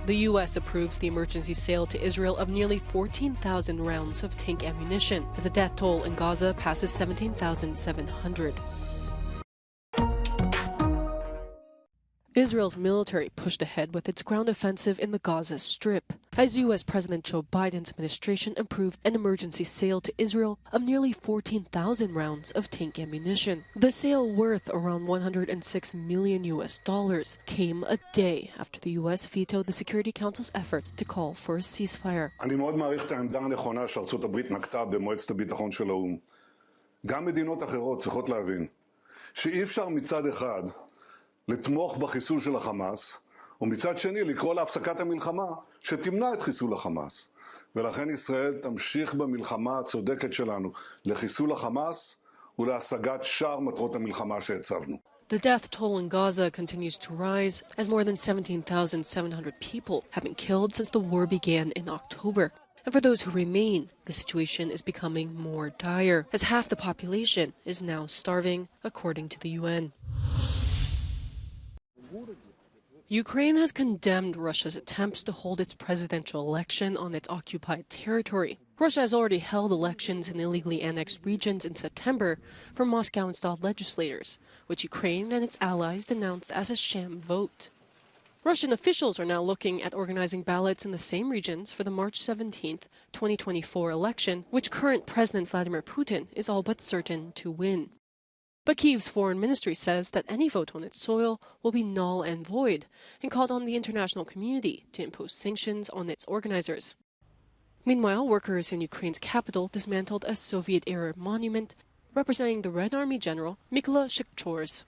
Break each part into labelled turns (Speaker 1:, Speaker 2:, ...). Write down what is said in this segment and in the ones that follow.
Speaker 1: The U.S. approves the emergency sale to Israel of nearly 14,000 rounds of tank ammunition, as the death toll in Gaza passes 17,700. Israel's military pushed ahead with its ground offensive in the Gaza Strip, as U.S. President Joe Biden's administration approved an emergency sale to Israel of nearly 14,000 rounds of tank ammunition. The sale, worth around $106 million, came a day after the U.S. vetoed the Security Council's efforts to call for a ceasefire.
Speaker 2: אני מאוד מעריך את העמדה הנכונה שארצות הברית נקטה במועצת הביטחון של האו"ם. גם מדינות אחרות צריכות להבין שאי אפשר מצד אחד לתמוך בחיסול של החמאס, ומצד שני לקרוא להפסקת המלחמה שתמנע את חיסול החמאס. ולכן ישראל תמשיך במלחמה הצודקת שלנו לחיסול החמאס ולהשגת שאר מטרות המלחמה שהצבנו.
Speaker 1: The death toll in Gaza continues to rise, as more than 17,700 people have been killed since the war began in October. And for those who remain, the situation is becoming more dire, as half the population is now starving, according to the UN. Ukraine has condemned Russia's attempts to hold its presidential election on its occupied territory. Russia has already held elections in illegally annexed regions in September for Moscow-installed legislators, which Ukraine and its allies denounced as a sham vote. Russian officials are now looking at organizing ballots in the same regions for the March 17, 2024 election, which current President Vladimir Putin is all but certain to win. But Kyiv's foreign ministry says that any vote on its soil will be null and void, and called on the international community to impose sanctions on its organizers. Meanwhile, workers in Ukraine's capital dismantled a Soviet-era monument representing the Red Army general Mykola Shchors,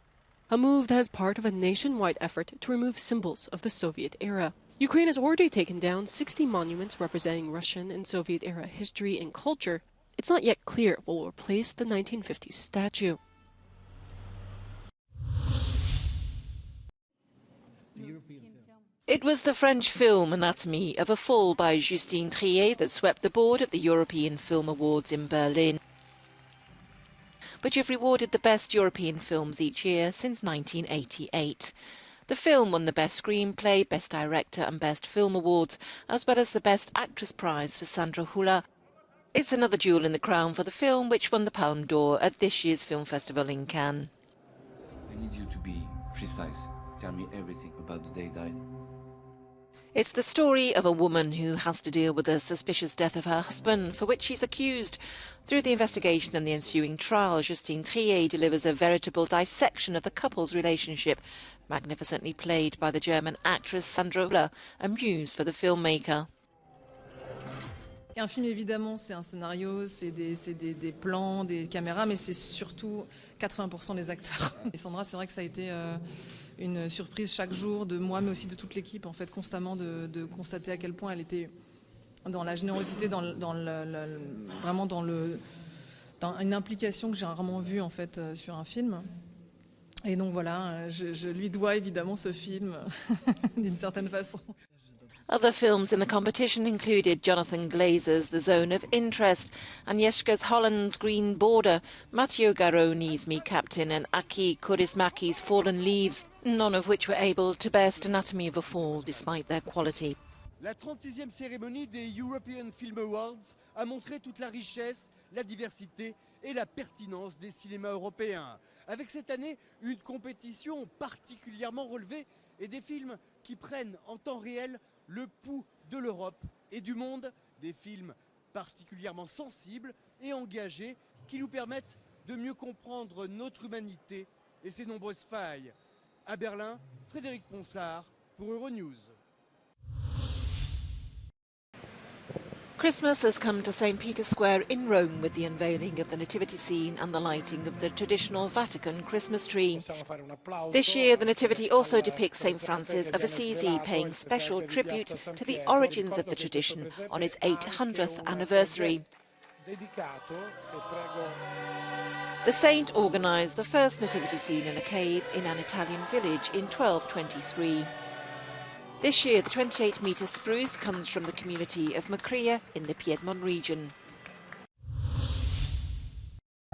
Speaker 1: a move that is part of a nationwide effort to remove symbols of the Soviet era. Ukraine has already taken down 60 monuments representing Russian and Soviet-era history and culture. It's not yet clear what will replace the 1950s statue.
Speaker 3: It was the French film Anatomy of a Fall by Justine Triet that swept the board at the European Film Awards in Berlin, which have rewarded the best European films each year since 1988. The film won the Best Screenplay, Best Director and Best Film Awards, as well as the Best Actress prize for Sandra Hüller. It's another jewel in the crown for the film, which won the Palme d'Or at this year's film festival in Cannes.
Speaker 4: I need you to be precise. Tell me everything about the day he died.
Speaker 3: It's the story of a woman who has to deal with the suspicious death of her husband, for which she's accused. Through the investigation and the ensuing trial, Justine Triet delivers a veritable dissection of the couple's relationship, magnificently played by the German actress Sandra Hüller, a muse for the filmmaker.
Speaker 5: Un film, évidemment, c'est un scénario, c'est des plans, des caméras, mais c'est surtout 80% des acteurs. Et Sandra, c'est vrai que ça a été une surprise chaque jour de moi, mais aussi de toute l'équipe, en fait, constamment de constater à quel point elle était dans la générosité, vraiment dans une implication que j'ai rarement vue, en fait, sur un film. Et donc voilà, je lui dois évidemment ce film, d'une certaine façon.
Speaker 3: Other films in the competition included Jonathan Glazer's The Zone of Interest, Agnieszka Holland's Green Border, Matteo Garoni's Me Captain and Aki Kaurismäki's Fallen Leaves, none of which were able to best Anatomy of a Fall despite their quality.
Speaker 6: La 36e cérémonie des European Film Awards a montré toute la richesse, la diversité et la pertinence des cinémas européens. Avec cette année, une compétition particulièrement relevée et des films qui prennent en temps réel le pouls de l'Europe et du monde, des films particulièrement sensibles et engagés qui nous permettent de mieux comprendre notre humanité et ses nombreuses failles. À Berlin, Frédéric Ponsard pour Euronews.
Speaker 3: Christmas has come to St. Peter's Square in Rome with the unveiling of the nativity scene and the lighting of the traditional Vatican Christmas tree. This year, the nativity also depicts St. Francis of Assisi paying special tribute to the origins of the tradition on its 800th anniversary. The saint organised the first nativity scene in a cave in an Italian village in 1223. This year, the 28-metre spruce comes from the community of Macria in the Piedmont region.